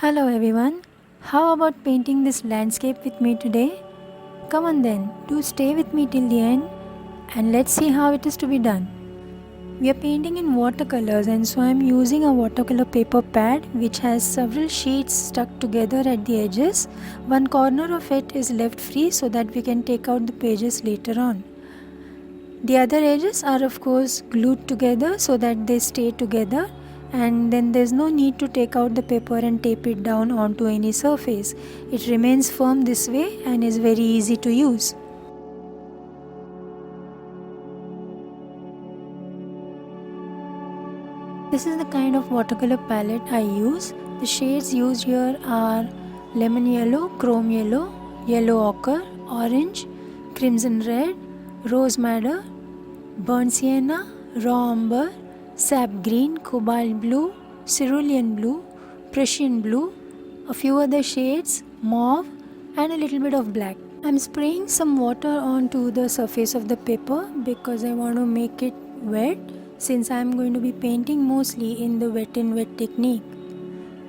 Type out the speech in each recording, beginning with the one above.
Hello everyone, how about painting this landscape with me today? Come on then, do stay with me till the end and let's see how it is to be done. We are painting in watercolors and so I am using a watercolor paper pad which has several sheets stuck together at the edges. One corner of it is left free so that we can take out the pages later on. The other edges are of course glued together so that they stay together, and then there's no need to take out the paper and tape it down onto any surface. It remains firm this way and is very easy to use. This is the kind of watercolor palette I use. The shades used here are lemon yellow, chrome yellow, yellow ochre, orange, crimson red, rose madder, burnt sienna, raw umber, sap green, cobalt blue, cerulean blue, Prussian blue, a few other shades, mauve and a little bit of black. I'm spraying some water onto the surface of the paper because I want to make it wet, since I'm going to be painting mostly in the wet in wet technique.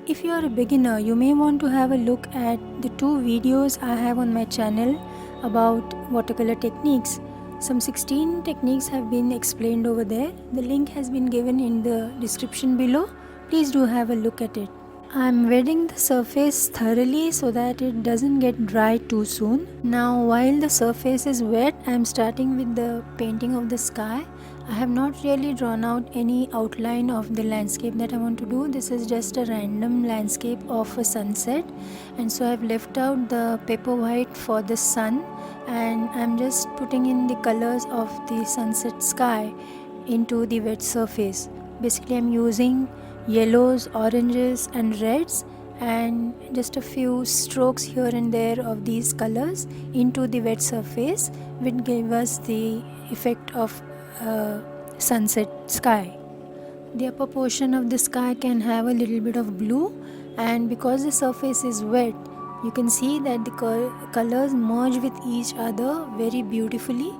If you are a beginner, you may want to have a look at the two videos I have on my channel about watercolor techniques. Some 16 techniques have been explained over there. The link has been given in the description below. Please do have a look at it. I am wetting the surface thoroughly so that it doesn't get dry too soon. Now while the surface is wet, I am starting with the painting of the sky. I have not really drawn out any outline of the landscape that I want to do. This is just a random landscape of a sunset, and so I have left out the paper white for the sun, and I'm just putting in the colors of the sunset sky into the wet surface. Basically I'm using yellows, oranges and reds, and just a few strokes here and there of these colors into the wet surface, which gave us the effect of sunset sky. The upper portion of the sky can have a little bit of blue, and because the surface is wet, you can see that the colors merge with each other very beautifully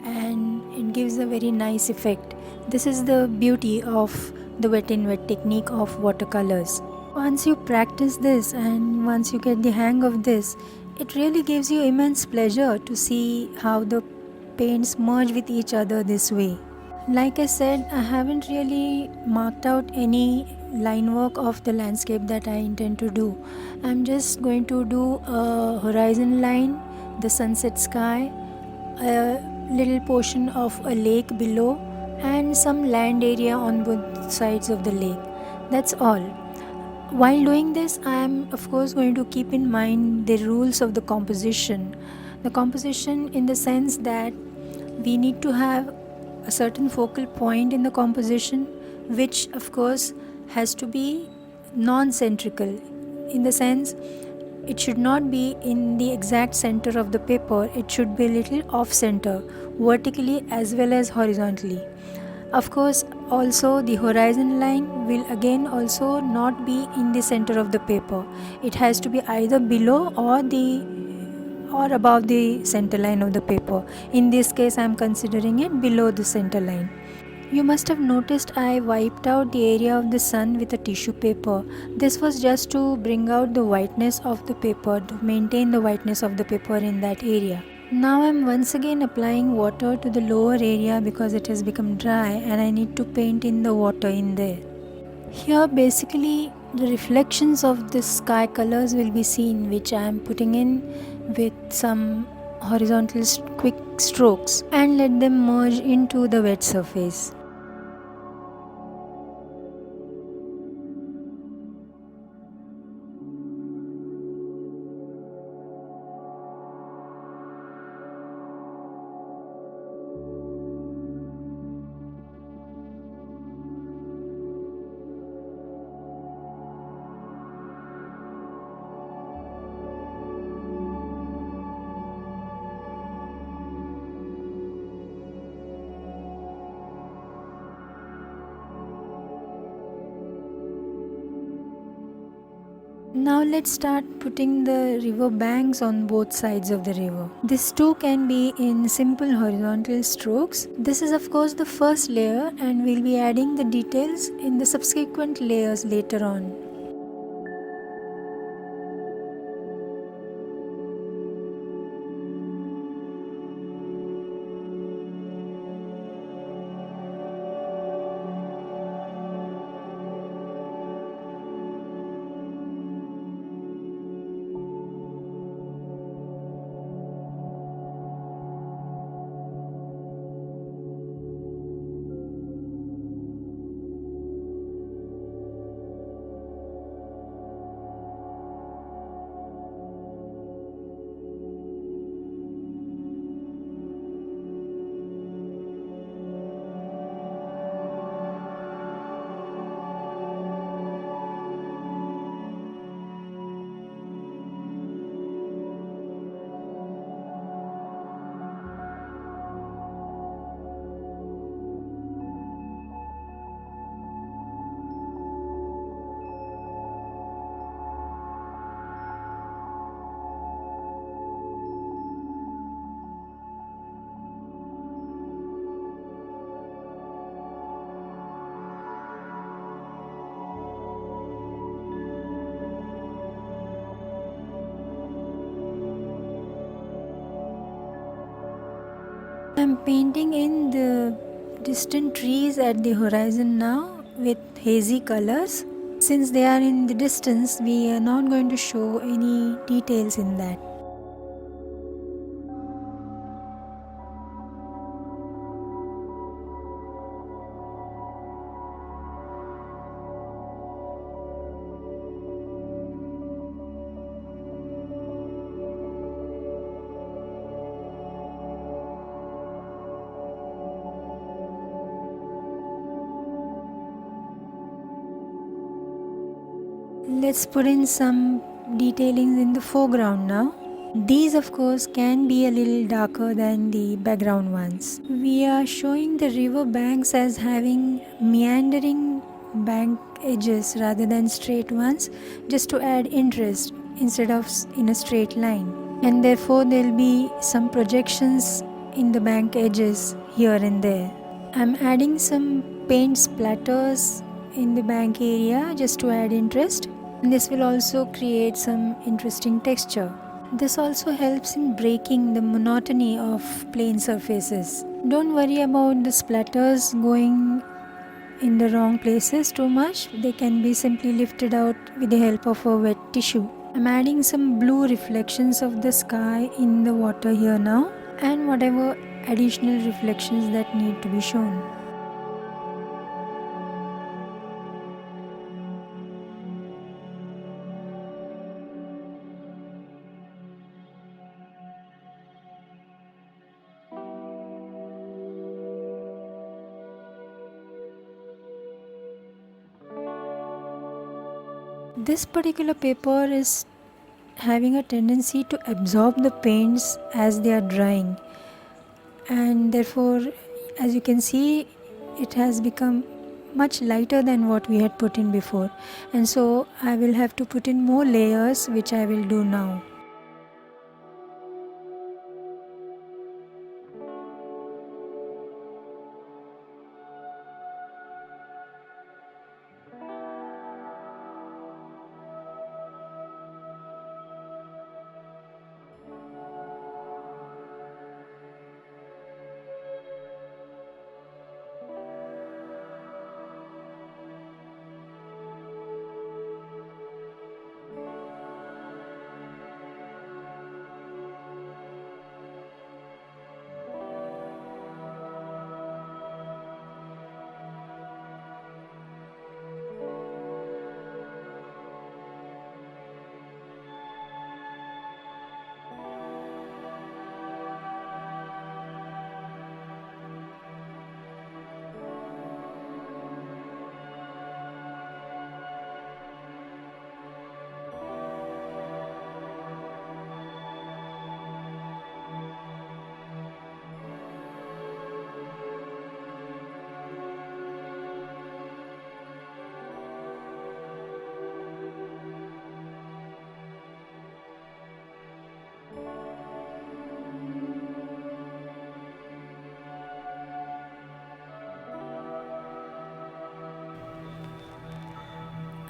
and it gives a very nice effect. This is the beauty of the wet in wet technique of watercolors. Once you practice this and once you get the hang of this, it really gives you immense pleasure to see how the paints merge with each other this way. Like I said, I haven't really marked out any line work of the landscape that I intend to do. I'm just going to do a horizon line, the sunset sky, a little portion of a lake below, and some land area on both sides of the lake. That's all. While doing this, I am of course going to keep in mind the rules of the composition. The composition in the sense that we need to have a certain focal point in the composition, which of course has to be non-centrical, in the sense it should not be in the exact center of the paper. It should be a little off center, vertically as well as horizontally. Of course, also the horizon line will again also not be in the center of the paper. It has to be either below or above the center line of the paper. In this case, I am considering it below the center line. You must have noticed I wiped out the area of the sun with a tissue paper. This was just to bring out the whiteness of the paper, to maintain the whiteness of the paper in that area. Now I am once again applying water to the lower area because it has become dry and I need to paint in the water in there. Here basically the reflections of the sky colors will be seen, which I am putting in with some horizontal quick strokes, and let them merge into the wet surface. Now let's start putting the river banks on both sides of the river. This too can be in simple horizontal strokes. This is of course the first layer and we'll be adding the details in the subsequent layers later on. I'm painting in the distant trees at the horizon now with hazy colors. Since they are in the distance, we are not going to show any details in that. Let's put in some detailings in the foreground now. These of course can be a little darker than the background ones. We are showing the river banks as having meandering bank edges rather than straight ones, just to add interest instead of in a straight line. And therefore there will be some projections in the bank edges here and there. I'm adding some paint splatters in the bank area just to add interest. This will also create some interesting texture. This also helps in breaking the monotony of plain surfaces. Don't worry about the splatters going in the wrong places too much. They can be simply lifted out with the help of a wet tissue. I'm adding some blue reflections of the sky in the water here now, and whatever additional reflections that need to be shown. This particular paper is having a tendency to absorb the paints as they are drying, and therefore, as you can see, it has become much lighter than what we had put in before, and so I will have to put in more layers, which I will do now.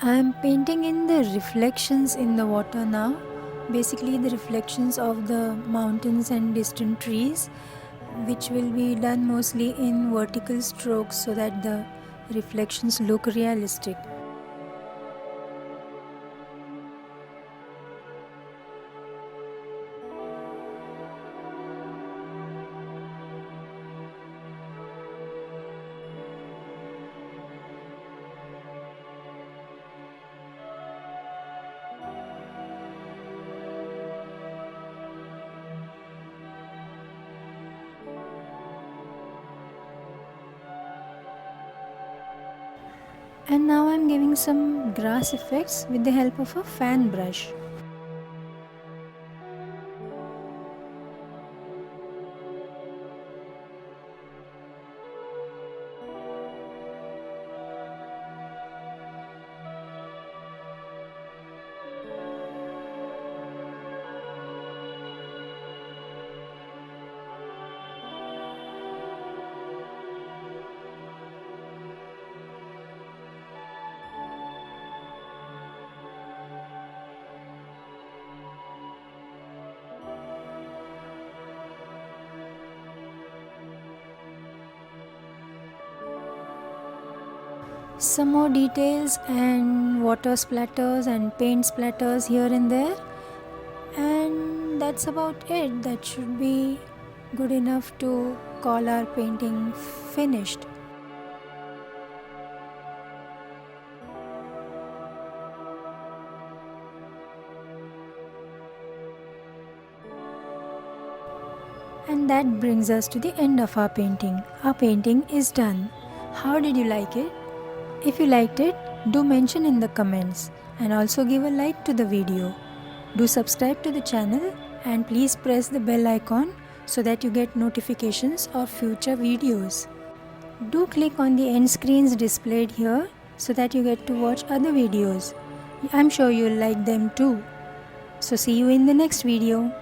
I am painting in the reflections in the water now, basically the reflections of the mountains and distant trees, which will be done mostly in vertical strokes so that the reflections look realistic. And now I am giving some grass effects with the help of a fan brush. Some more details and water splatters and paint splatters here and there, and that's about it. That should be good enough to call our painting finished. And that brings us to the end of our painting. Our painting is done. How did you like it? If you liked it, do mention in the comments and also give a like to the video. Do subscribe to the channel and please press the bell icon so that you get notifications of future videos. Do click on the end screens displayed here so that you get to watch other videos. I'm sure you'll like them too. So see you in the next video.